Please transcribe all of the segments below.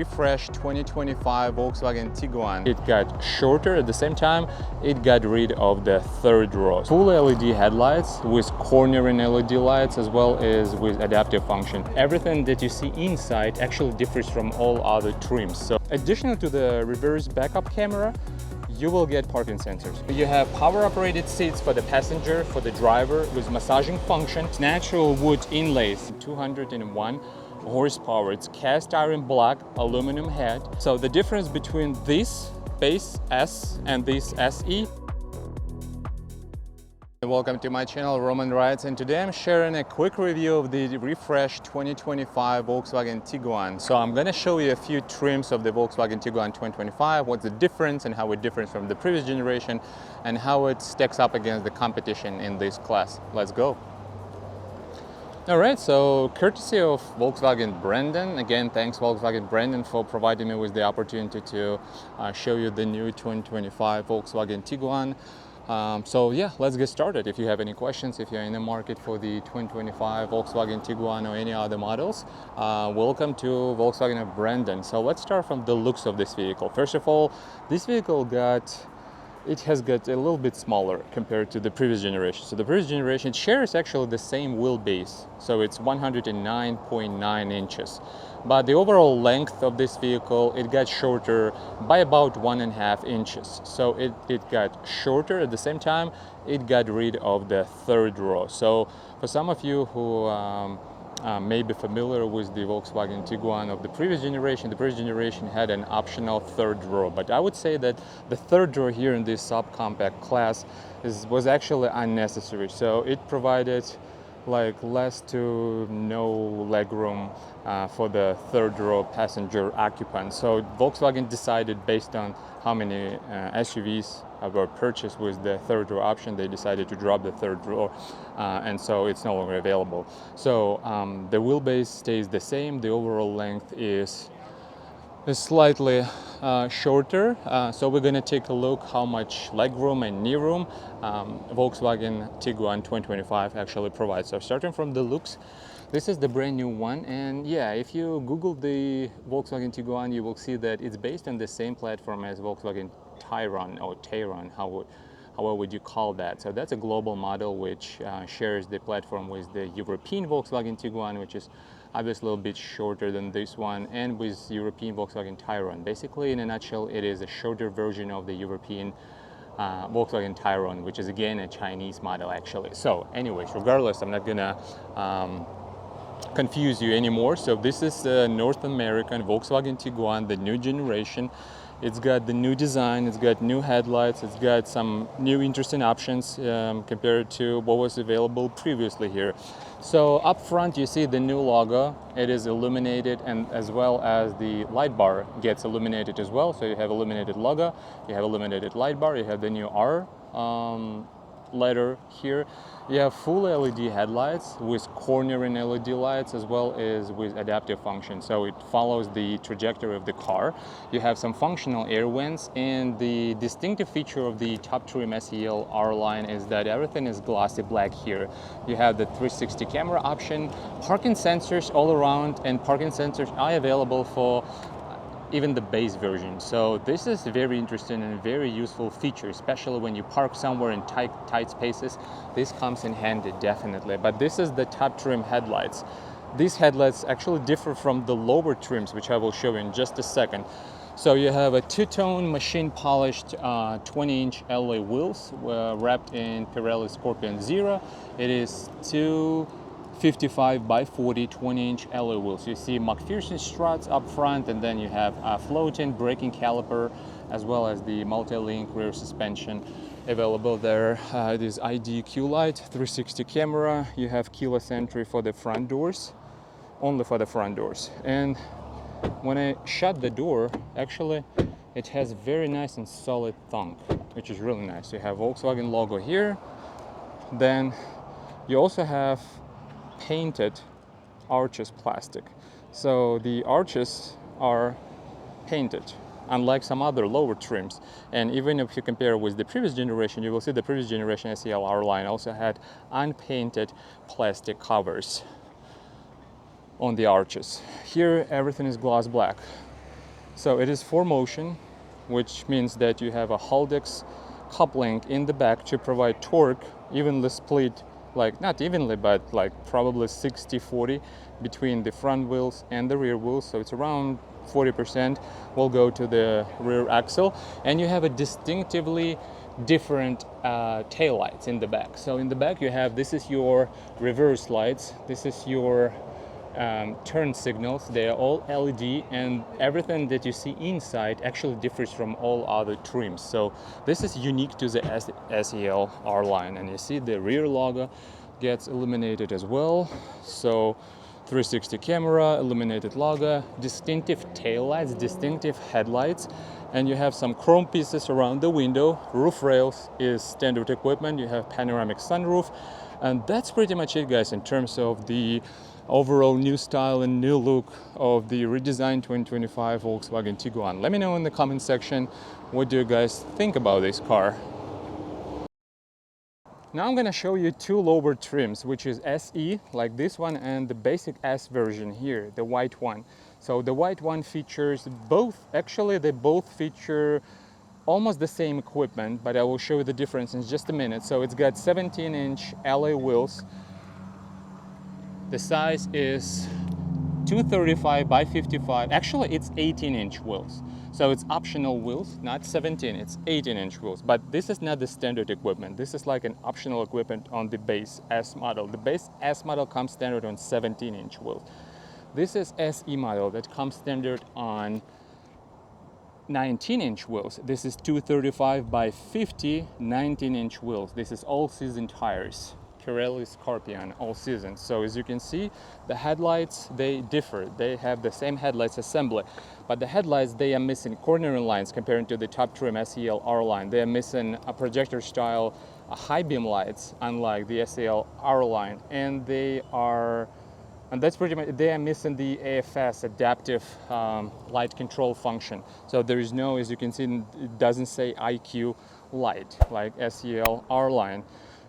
refreshed 2025 Volkswagen Tiguan. It got shorter. At the same time, it got rid of the third row. Full LED headlights with cornering LED lights, as well as with adaptive function. Everything that you see inside actually differs from all other trims. So additional to the reverse backup camera, you will get parking sensors. You have power operated seats for the passenger, for the driver, with massaging function. It's natural wood inlays, 201 horsepower. It's cast iron black aluminum head. So the difference between this base S and this SE. Welcome to my channel, Roman Rides, and today I'm sharing a quick review of the refreshed 2025 Volkswagen Tiguan. So I'm going to show you a few trims of the Volkswagen Tiguan 2025, what's the difference and how it differs from the previous generation and how it stacks up against the competition in this class. Let's go. Alright, so courtesy of Volkswagen Brandon, again thanks Volkswagen Brandon for providing me with the opportunity to show you the new 2025 Volkswagen Tiguan. So yeah, let's get started. If you have any questions, if you're in the market for the 2025 Volkswagen Tiguan or any other models, welcome to Volkswagen of Brandon. So let's start from the looks of this vehicle. First of all, this vehicle has got a little bit smaller compared to the previous generation. So the previous generation shares actually the same wheelbase, so it's 109.9 inches. But the overall length of this vehicle, it got shorter by about 1.5 inches. So it got shorter. At the same time, it got rid of the third row. So for some of you who may be familiar with the Volkswagen Tiguan of the previous generation had an optional third row. But I would say that the third row here in this subcompact class was actually unnecessary. So it provided like less to no legroom for the third row passenger occupants. So Volkswagen decided, based on how many SUVs were purchased with the third row option, they decided to drop the third row, and so it's no longer available. So the wheelbase stays the same. The overall length is slightly shorter. So we're going to take a look how much legroom and knee room Volkswagen Tiguan 2025 actually provides. So starting from the looks, this is the brand new one, and yeah, if you Google the Volkswagen Tiguan, you will see that it's based on the same platform as Volkswagen Tiguan or Tayron, however would you call that. So that's a global model which shares the platform with the European Volkswagen Tiguan, which is obviously a little bit shorter than this one, and with European Volkswagen Tayron. Basically, in a nutshell, it is a shorter version of the European Volkswagen Tayron, which is again a Chinese model actually. So anyways, regardless, I'm not gonna confuse you anymore. So this is the North American Volkswagen Tiguan, the new generation. It's got the new design, it's got new headlights, it's got some new interesting options compared to what was available previously here. So up front you see the new logo. It is illuminated, and as well as the light bar gets illuminated as well. So you have illuminated logo, you have illuminated light bar, you have the new R letter here. You have full LED headlights with cornering LED lights, as well as with adaptive function. So it follows the trajectory of the car. You have some functional air vents, and the distinctive feature of the top trim SEL R-Line is that everything is glossy black here. You have the 360 camera option, parking sensors all around, and parking sensors are available for even the base version. So this is very interesting and very useful feature, especially when you park somewhere in tight spaces. This comes in handy, definitely. But this is the top trim headlights. These headlights actually differ from the lower trims, which I will show you in just a second. So you have a two-tone machine polished 20-inch alloy wheels wrapped in Pirelli Scorpion Zero. It is 255 by 40 20-inch alloy wheels. You see McPherson struts up front, and then you have a floating braking caliper, as well as the multi-link rear suspension available there. It is IDQ light, 360 camera. You have keyless entry for the front doors, only for the front doors. And when I shut the door, actually it has very nice and solid thunk, which is really nice. You have Volkswagen logo here. Then you also have painted arches plastic. So the arches are painted, unlike some other lower trims. And even if you compare with the previous generation, you will see the previous generation SEL R-Line also had unpainted plastic covers on the arches. Here everything is gloss black. So it is 4-motion, which means that you have a Haldex coupling in the back to provide torque evenly split, like not evenly, but like probably 60-40 between the front wheels and the rear wheels. So it's around 40% will go to the rear axle, and you have a distinctively different tail lights in the back. So in the back you have, this is your reverse lights, this is your turn signals. They are all LED, and everything that you see inside actually differs from all other trims. So this is unique to the SEL R-Line, and you see the rear logo gets illuminated as well. So 360 camera, illuminated logo, distinctive tail lights, distinctive headlights, and you have some chrome pieces around the window. Roof rails is standard equipment. You have panoramic sunroof, and that's pretty much it, guys, in terms of the overall new style and new look of the redesigned 2025 Volkswagen Tiguan. Let me know in the comment section, what do you guys think about this car? Now I'm gonna show you two lower trims, which is SE, like this one, and the basic S version here, the white one. So the white one features both, actually they both feature almost the same equipment, but I will show you the difference in just a minute. So it's got 17-inch alloy wheels. The size is 235 by 55. Actually, it's 18-inch wheels. So it's optional wheels, not 17, it's 18-inch wheels. But this is not the standard equipment. This is like an optional equipment on the base S model. The base S model comes standard on 17-inch wheels. This is SE model that comes standard on 19-inch wheels. This is 235 by 50, 19-inch wheels. This is all-season tires. Pirelli Scorpion all season. So as you can see, the headlights, they differ. They have the same headlights assembly, but the headlights, they are missing cornering lines compared to the top trim SEL R-Line. They are missing a projector style high beam lights, unlike the SEL R-Line, and that's pretty much, they are missing the AFS, adaptive light control function. So there is no, as you can see, it doesn't say IQ light like SEL R-Line.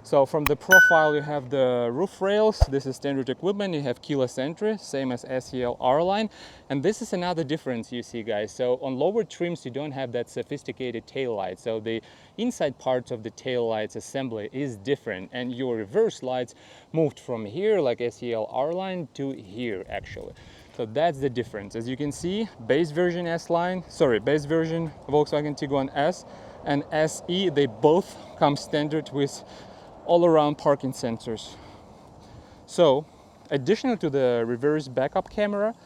So from the profile, you have the roof rails. This is standard equipment. You have keyless entry, same as SEL R-Line. And this is another difference you see, guys. So on lower trims, you don't have that sophisticated tail light. So the inside parts of the tail lights assembly is different. And your reverse lights moved from here, like SEL R-Line, to here, actually. So that's the difference. As you can see, base version base version Volkswagen Tiguan S and SE, they both come standard with all-around parking sensors. So additional to the reverse backup camera,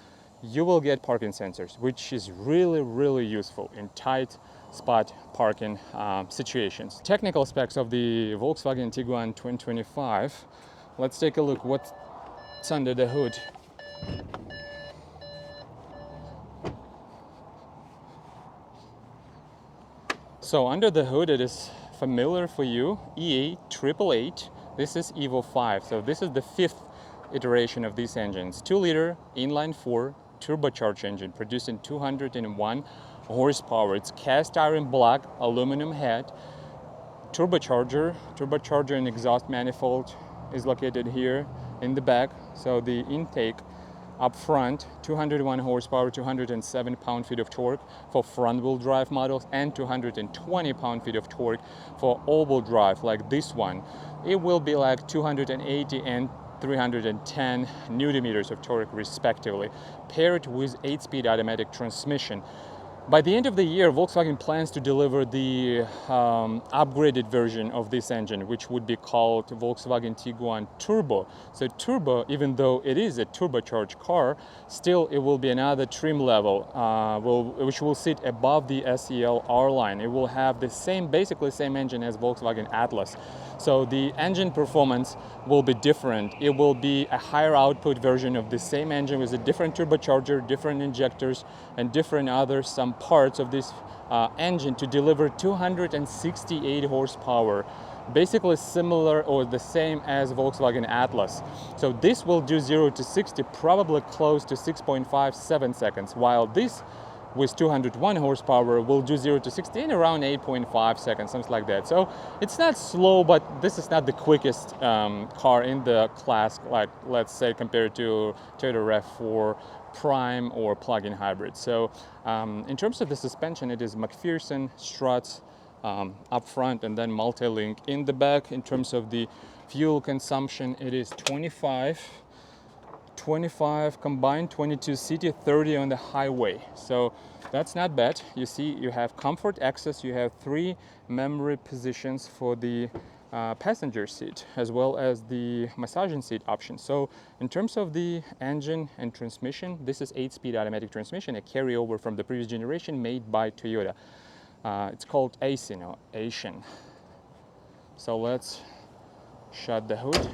you will get parking sensors, which is really useful in tight spot parking situations. Technical specs of the Volkswagen Tiguan 2025. Let's take a look what's under the hood. So under the hood, it is familiar for you, EA888. This is Evo 5. So this is the 5th iteration of these engines. 2-liter inline-4 turbocharged engine producing 201 horsepower. It's cast iron black aluminum head. Turbocharger and exhaust manifold is located here in the back. So the intake up front, 201 horsepower, 207 pound-feet of torque for front-wheel drive models, and 220 pound-feet of torque for all-wheel drive, like this one. It will be like 280 and 310 newton-meters of torque, respectively, paired with 8-speed automatic transmission. By the end of the year, Volkswagen plans to deliver the upgraded version of this engine, which would be called Volkswagen Tiguan Turbo. So Turbo, even though it is a turbocharged car, still it will be another trim level, which will sit above the SEL R-Line. It will have the same, basically same engine as Volkswagen Atlas. So the engine performance will be different. It will be a higher output version of the same engine with a different turbocharger, different injectors, and different some parts of this engine to deliver 268 horsepower, basically similar or the same as Volkswagen Atlas. So this will do 0 to 60 probably close to 6.57 seconds, while this with 201 horsepower will do 0 to 60 in around 8.5 seconds, something like that. So it's not slow, but this is not the quickest car in the class, like let's say compared to Toyota RAV4 Prime or plug-in hybrid. So in terms of the suspension, it is McPherson struts up front and then multi-link in the back. In terms of the fuel consumption, it is 25 combined, 22 city, 30 on the highway. So that's not bad. You see, you have comfort access, you have 3 memory positions for the passenger seat, as well as the massaging seat option. So in terms of the engine and transmission, this is 8-speed automatic transmission, a carryover from the previous generation made by Toyota. It's called Asian. So let's shut the hood.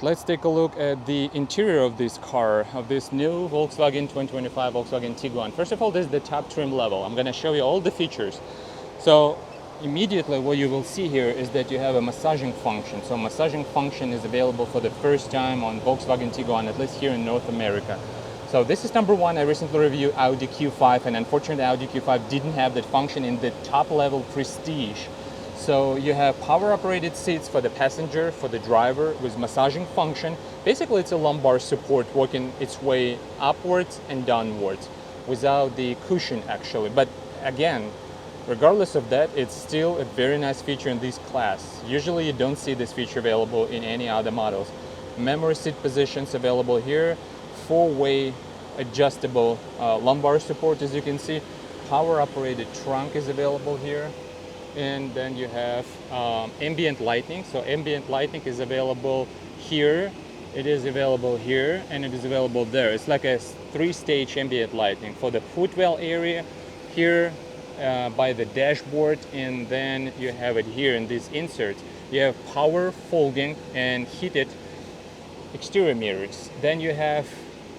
Let's take a look at the interior of this car, of this new Volkswagen 2025 Volkswagen Tiguan. First of all, this is the top trim level. I'm going to show you all the features. So immediately what you will see here is that you have a massaging function. So massaging function is available for the first time on Volkswagen Tiguan, at least here in North America. So this is number one. I recently reviewed Audi Q5, and unfortunately Audi Q5 didn't have that function in the top level Prestige. So you have power operated seats for the passenger, for the driver, with massaging function. Basically it's a lumbar support working its way upwards and downwards without the cushion actually. But again, regardless of that, it's still a very nice feature in this class. Usually you don't see this feature available in any other models. Memory seat positions available here, 4-way adjustable lumbar support, as you can see. Power operated trunk is available here. And then you have ambient lighting. So ambient lighting is available here, it is available here, and it is available there. It's like a 3-stage ambient lighting for the footwell area here by the dashboard, and then you have it here in these inserts. You have power folding and heated exterior mirrors. Then you have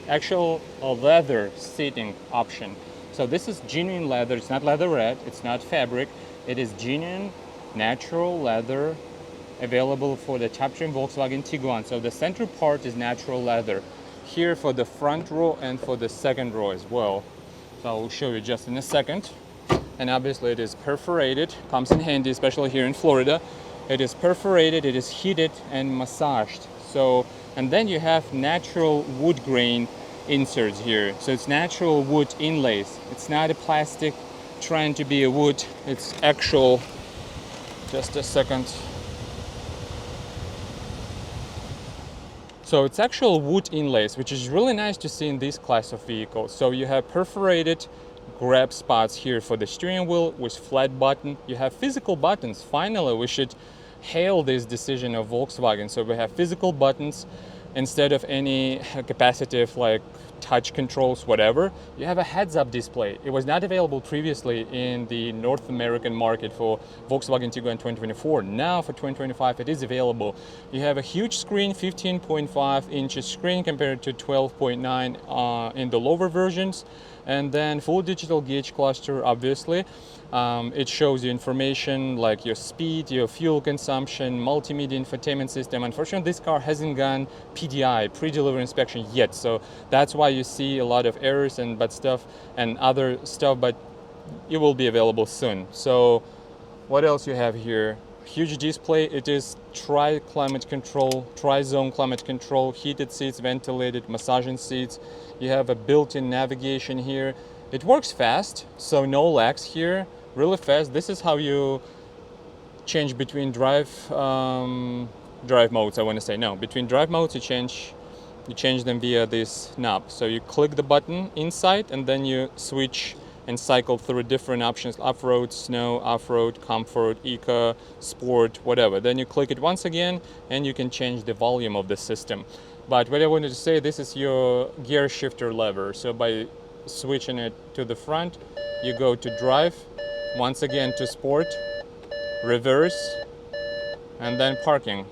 actual leather seating option. So this is genuine leather. It's not leatherette, it's not fabric. It is genuine, natural leather available for the top trim Volkswagen Tiguan. So the center part is natural leather. Here for the front row and for the second row as well. So I'll show you just in a second. And obviously it is perforated, comes in handy, especially here in Florida. It is perforated, it is heated and massaged. So, and then you have natural wood grain inserts here. So it's natural wood inlays. It's not a plastic trying to be a wood, it's actual. Just a second. So it's actual wood inlays, which is really nice to see in this class of vehicles. So you have perforated grab spots here for the steering wheel with flat button. You have physical buttons. Finally, we should hail this decision of Volkswagen. So we have physical buttons instead of any capacitive like touch controls, whatever. You have a heads-up display. It was not available previously in the North American market for Volkswagen Tiguan 2024. Now for 2025 it is available. You have a huge screen, 15.5 inches screen compared to 12.9 in the lower versions, and then full digital gauge cluster, obviously. It shows you information like your speed, your fuel consumption, multimedia infotainment system. Unfortunately, this car hasn't gone PDI, pre-delivery inspection, yet. So that's why you see a lot of errors and other stuff, but it will be available soon. So what else you have here? Huge display. It is tri-climate control, tri-zone climate control, heated seats, ventilated, massaging seats. You have a built-in navigation here. It works fast, so no lags here. Really fast. This is how you change between drive modes. I want to say between drive modes you change them via this knob. So you click the button inside and then you switch and cycle through different options: off-road, snow, off-road, comfort, eco, sport, whatever. Then you click it once again and you can change the volume of the system. But what I wanted to say, this is your gear shifter lever. So by switching it to the front, you go to drive, once again to sport, reverse, and then parking.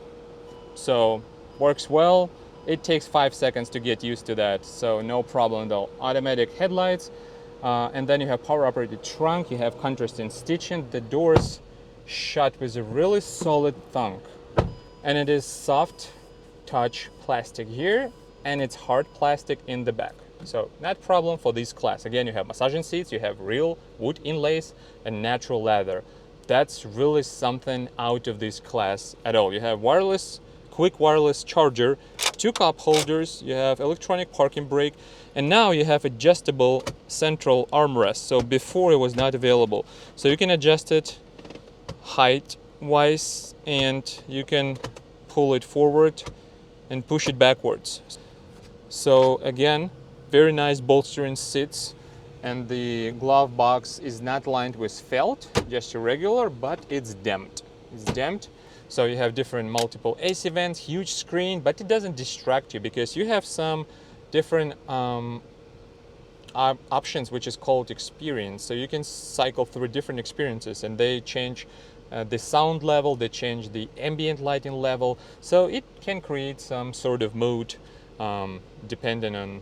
So works well. It takes 5 seconds to get used to that, so no problem though. Automatic headlights, and then you have power operated trunk. You have contrasting stitching. The doors shut with a really solid thunk, and it is soft touch plastic here, and it's hard plastic in the back. So not problem for this class. Again, you have massaging seats, you have real wood inlays and natural leather. That's really something out of this class at all. You have wireless, quick wireless charger, 2 cup holders, you have electronic parking brake, and now you have adjustable central armrest. So before it was not available. So you can adjust it height wise, and you can pull it forward and push it backwards. So again, very nice bolstering seats, and the glove box is not lined with felt, just a regular, but it's damped. It's damped, so you have different multiple AC vents, huge screen, but it doesn't distract you because you have some different options, which is called experience. So you can cycle through different experiences, and they change the sound level, they change the ambient lighting level, so it can create some sort of mood depending on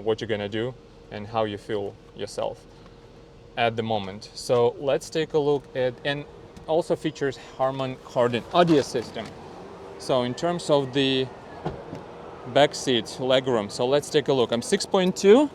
what you're gonna do and how you feel yourself at the moment. So let's take a look at, and also features Harman Kardon audio system. So in terms of the back seat legroom, so let's take a look. I'm 6.2.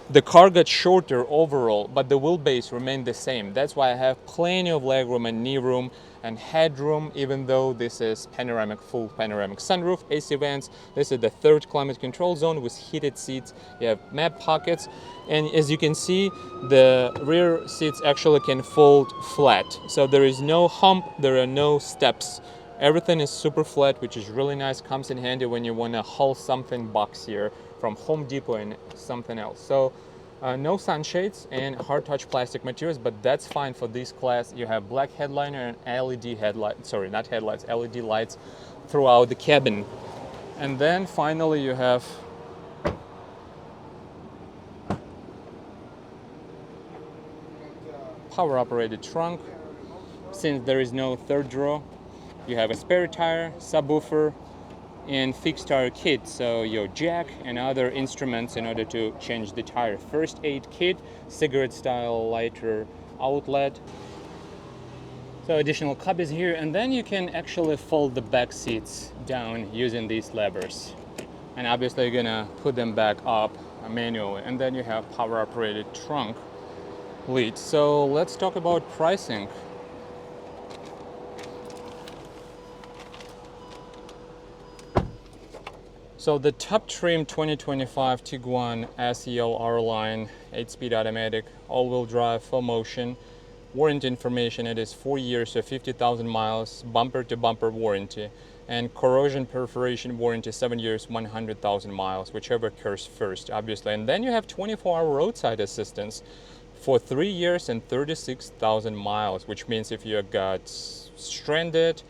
The car got shorter overall, but the wheelbase remained the same. That's why I have plenty of legroom and knee room and headroom, even though this is panoramic, full panoramic sunroof, AC vents. This is the 3rd climate control zone with heated seats. You have map pockets, and as you can see, the rear seats actually can fold flat. So there is no hump, there are no steps. Everything is super flat, which is really nice. Comes in handy when you want to haul something boxier from Home Depot and something else. So no sunshades and hard touch plastic materials, but that's fine for this class. You have black headliner and LED headlights, sorry, not headlights, LED lights throughout the cabin. And then finally you have power operated trunk. Since there is no 3rd drawer, you have a spare tire, subwoofer, and fixed tire kit, so your jack and other instruments in order to change the tire. First aid kit, cigarette style lighter outlet. So additional cup is here, and then you can actually fold the back seats down using these levers. And obviously you're gonna put them back up manually. And then you have power operated trunk lid. So let's talk about pricing. So the top trim 2025 Tiguan SEL R-Line, 8-speed automatic, all-wheel drive, full motion. Warranty information, it is 4 years, so 50,000 miles, bumper to bumper warranty. And corrosion perforation warranty, 7 years, 100,000 miles, whichever occurs first, obviously. And then you have 24-hour roadside assistance for 3 years and 36,000 miles, which means if you got stranded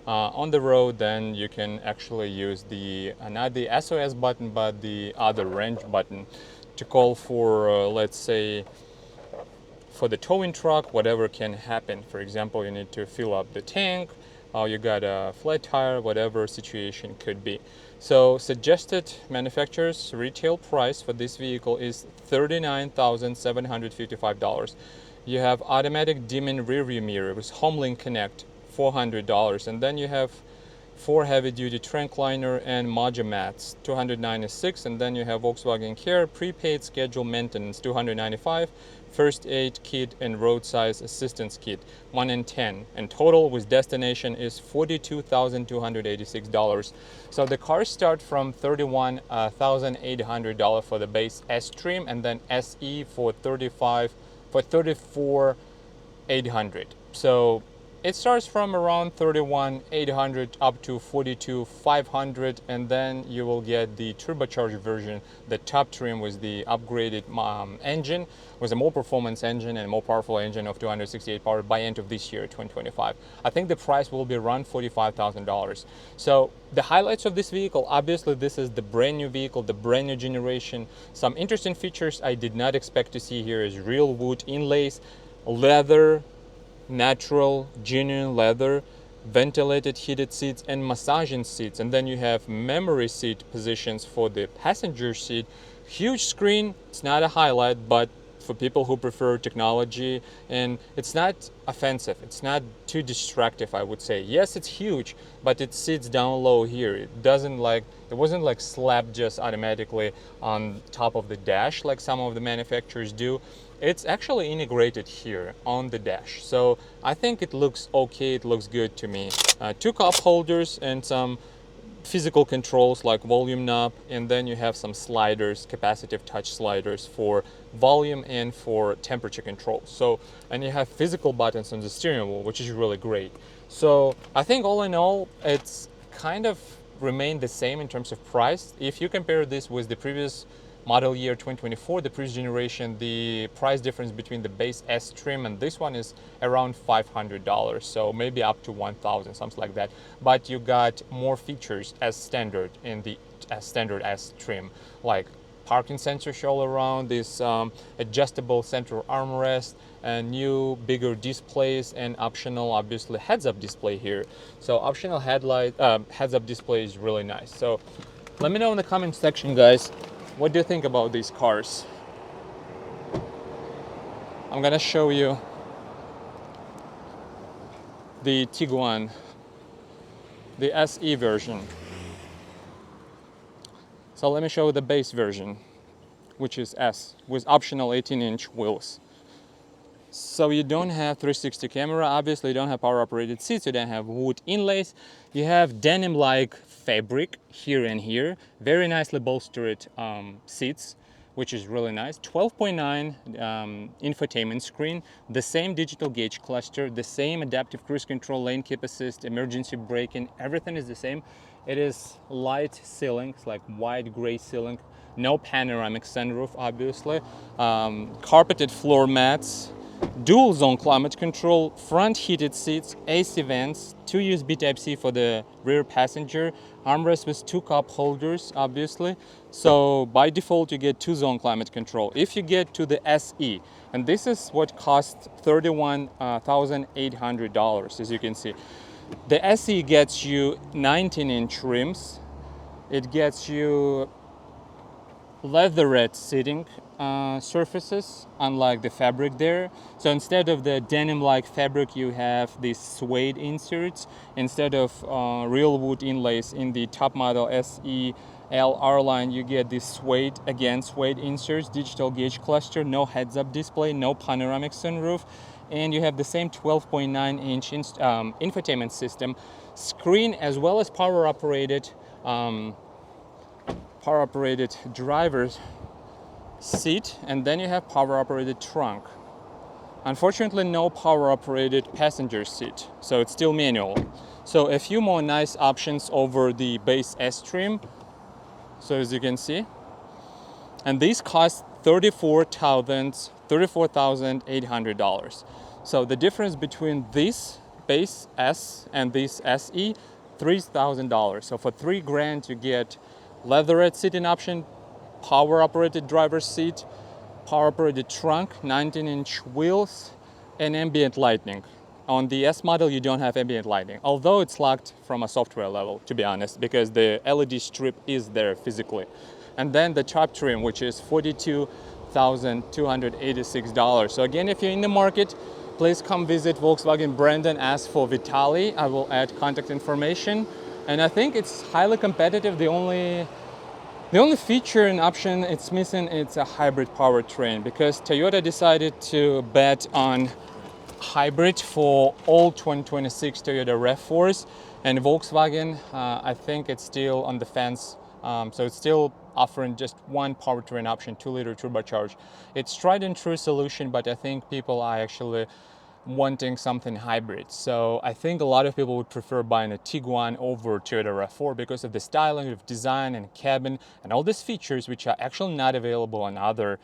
on the road, then you can actually use the not the SOS button, but the other range button to call for, let's say, for the towing truck, whatever can happen. For example, you need to fill up the tank, you got a flat tire, whatever situation could be. So suggested manufacturer's retail price for this vehicle is $39,755. You have automatic dimming rearview mirror with HomeLink Connect, $400, and then you have 4 heavy-duty trunk liner and modular mats, $296, and then you have Volkswagen Care prepaid schedule maintenance, $295, first aid kit and roadside assistance kit, 1 in 10, and total with destination is $42,286. So the cars start from $31,800 for the base S trim, and then SE for $34,800. So it starts from around $31,800 up to $42,500, and then you will get the turbocharged version, the top trim with the upgraded engine, with a more performance engine and more powerful engine of 268 power by end of this year, 2025. I think the price will be around $45,000. So the highlights of this vehicle, obviously this is the brand new vehicle, the brand new generation. Some interesting features I did not expect to see here is real wood inlays, leather, natural genuine leather, ventilated heated seats and massaging seats, and then you have memory seat positions for the passenger seat. Huge screen, it's not a highlight, but for people who prefer technology, and it's not offensive, it's not too distractive, I would say. Yes, it's huge, but it sits down low here. It wasn't like slapped just automatically on top of the dash like some of the manufacturers do. It's actually integrated here on the dash, so I think it looks okay, it looks good to me. Two cup holders and some physical controls like volume knob, and then you have some sliders, capacitive touch sliders for volume and for temperature control. So, and you have physical buttons on the steering wheel, which is really great. So I think all in all, it's kind of remained the same in terms of price. If you compare this with the previous model year 2024, the previous generation, the price difference between the base S trim and this one is around $500, so maybe up to $1,000, something like that. But you got more features as standard in the standard S trim, like parking sensors all around, this adjustable center armrest, and new bigger displays, and optional obviously heads-up display here. So optional heads-up display is really nice. So let me know in the comment section, guys, what do you think about these cars? I'm gonna show you the Tiguan, the SE version. So let me show you the base version, which is S, with optional 18-inch wheels. So you don't have 360 camera, obviously you don't have power operated seats, you don't have wood inlays, you have denim-like fabric here and here, very nicely bolstered seats, which is really nice. 12.9 infotainment screen, the same digital gauge cluster, the same adaptive cruise control, lane keep assist, emergency braking, everything is the same. It is light ceiling, it's like white gray ceiling, no panoramic sunroof obviously, carpeted floor mats, dual zone climate control, front heated seats, AC vents, 2 USB Type-C for the rear passenger, armrest with 2 cup holders obviously. So by default you get 2-zone climate control. If you get to the SE, and this is what costs $31,800, as you can see. The SE gets you 19-inch rims, it gets you leatherette seating surfaces, unlike the fabric there. So instead of the denim-like fabric, you have these suede inserts. Instead of real wood inlays in the top model SE L R-Line, you get this suede inserts, digital gauge cluster, no heads-up display, no panoramic sunroof, and you have the same 12.9-inch infotainment system, screen, as well as power-operated driver's seat, and then you have power-operated trunk. Unfortunately, no power-operated passenger seat, so it's still manual. So a few more nice options over the base S trim, so as you can see. And these cost $34,800. So the difference between this base S and this SE, $3,000. So for $3,000 you get leatherette seating option, power operated driver's seat, power operated trunk, 19-inch wheels, and ambient lighting. On the S model you don't have ambient lighting, although it's locked from a software level, to be honest, because the LED strip is there physically. And then the top trim, which is $42,286. So again, if you're in the market, please come visit Volkswagen brand and ask for Vitaliy. I will add contact information. And I think it's highly competitive. The only feature and option it's missing, it's a hybrid powertrain, because Toyota decided to bet on hybrid for all 2026 Toyota RAV4s, and Volkswagen, I think it's still on the fence. So it's still offering just one powertrain option, 2-liter turbocharged. It's tried and true solution, but I think people are actually wanting something hybrid. So I think a lot of people would prefer buying a Tiguan over Toyota RAV4 because of the styling, of design and cabin and all these features which are actually not available on other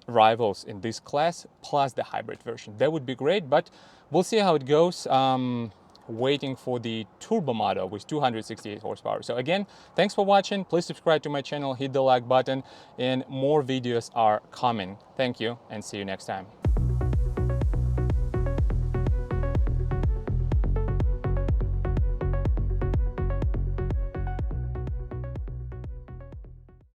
rivals in this class, plus the hybrid version. That would be great, but we'll see how it goes. Waiting for the turbo model with 268 horsepower. So again, thanks for watching. Please subscribe to my channel, hit the like button, and more videos are coming. Thank you, and see you next time.